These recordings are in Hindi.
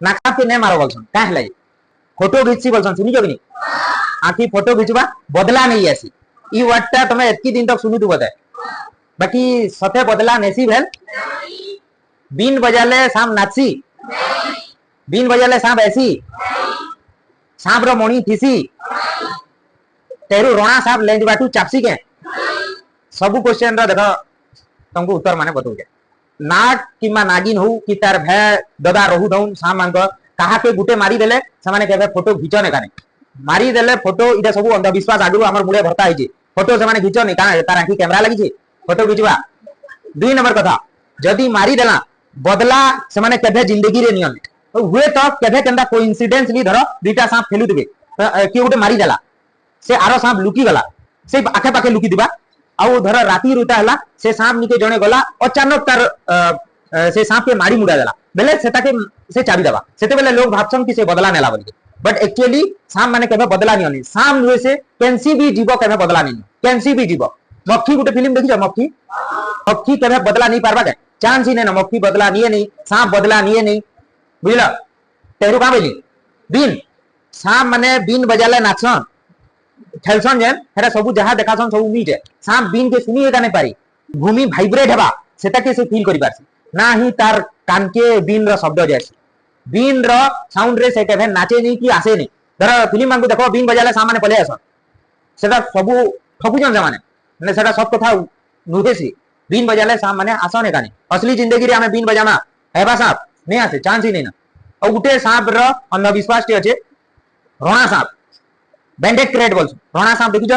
नाक साप के नहीं मारो बोलसन क्या है फोटो खींची बोलसन सुनी जो कि आखी फोटो खींचवा बदला नहीं आसी ई वर्डटा तमे एतकी दिन तक सुनी तू बताए बाकी सते बदला नेसी भेल बीन बजाले सांप नाचसी बीन बजाले सांप ऐसी सांप रो मणि थीसी तेरू रोणा सांप लेंज बाटू चापसी के सब क्वेश्चन रा देखो तुमको उत्तर माने बताऊ के नाग किमा नागिन हो कि तार भे ददा रहू दउन सांप मानक कहा के गुटे मारी देले समाने केबे फोटो घिचो ने काने मारी देले फोटो इटा सब अंधविश्वास आगु हमर मुड़े भरता है फोटो से घिचो नहीं काना तार आखी कैमरा लगी फोटो खिचवा 2 नंबर कथा जदी मारी देला बदला से माने केबे जिंदगी रे नियम हुए तो केबे केंदा कोइंसिडेंसली धरो दुईटा सांप फेलु दिबे कि गुटे मारी देला से आरो सांप लुकी गला से आखे पाखे लुकी दिबा आउ धर राती रुता हला से सांप निके जणे गला अचानक तार से सांप के मारी मुड़ा देला बेले सेता के से चाबी देबा सेते बेले लोग भाबछन कि से बदला नेला बोली बट एक्चुअली सांप माने केबे बदला नहीं सांप नुए से कैंसी भी जीव केबे बदला नहीं कैंसी भी जीव मक्खी गुटे फिल्म देखि मक्खी मक्खी केबे बदला नहीं पारबा के चांस ही नहीं मक्खी बदला नहीं सांप बदला नहीं बुझला तेरू का बोली बीन सांप माने बीन बजाले नाचन खेलसन जेन हेरा सब जहां देखासन सब मीट है सांप बीन के सुनी एका नहीं पारी भूमि वाइब्रेट हेबा सेटा के से फील करि पारसी ना ही तार कान के बीन रो शब्द जायसी बीन रो साउंड रे से केबे नाचे नहीं कि आसे नहीं धर फिल्म मानकु देखो बीन बजाले सामाने पले आसन सेटा सब ठकुजन जमाने ने सेटा सब कथा नुदेसी बीन बजाले साम माने आसन एका नहीं असली जिंदगी रे हमें बीन बजाना हेबा सांप नहीं आसे चांस ही नहीं ना और गुटे सांप रो अंधविश्वास टे अछि रोणा सांप बैंडेड क्रेट बोल रोणा सांप देखिछ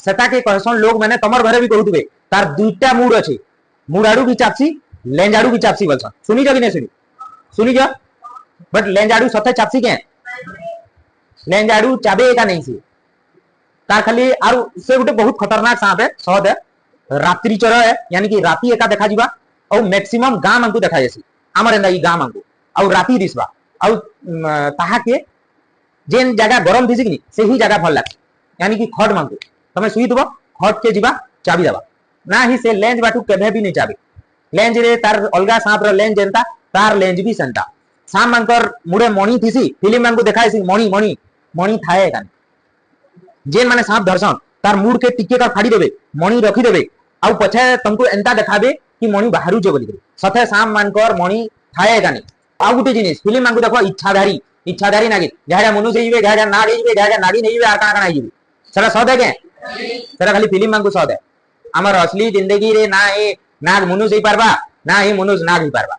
सेटा के कहसन लोग माने तमर घरे भी कहउतबे तार दुईटा मूड अछि मूडाडू भी चापसी लेंजाडू भी चापसी बोलसन सुनी जो कि नहीं सुनी जा बट लेंजाडू सथे चापसी के लेंजाडू चाबे का नहीं सी तार खाली आरु से गुटे बहुत खतरनाक सांप है सहद है रात्रि चर है यानी कि राती एका देखा जीवा और मैक्सिमम गां मानकु देखा जासी हमर एंदा ई गां मानकु और राती दिसबा और ताहा के जेन जगह गरम दिसी कि से ही जगह भल लाग यानी कि खट मानकु तमे सुई दबो खट के जीवा चाबी देबा ना ही से लेंज बाटू केबे भी नहीं चाबी लेंज रे तार अलगा सांप रो लेंज जेंता तार लेंज भी सेंता सांप मानकर मुड़े मणि थीसी फिल्म मानकु देखाइसी मणि मणि मणि थाए कान जेन माने सांप दर्शन तार मुड़ के टिके का फाड़ी देबे मणि रखी देबे आ पछे तुमको एंता देखाबे कि मणि बाहरु जे बोली सथे सांप मानकर मणि थाए कानी आ गुटे जिनिस फिल्म मानकु देखो इच्छाधारी नागिन जहाजा मनुष्य हिबे जहाजा नाग हिबे जहाजा नागिन हिबे आ काना हिबे सेरा सद है के सेरा खाली फिल्म मानकु सद है हमर असली जिंदगी रे ना ए नाग मनुष्य ही पारबा ना ही मनुष्य नाग ही पारबा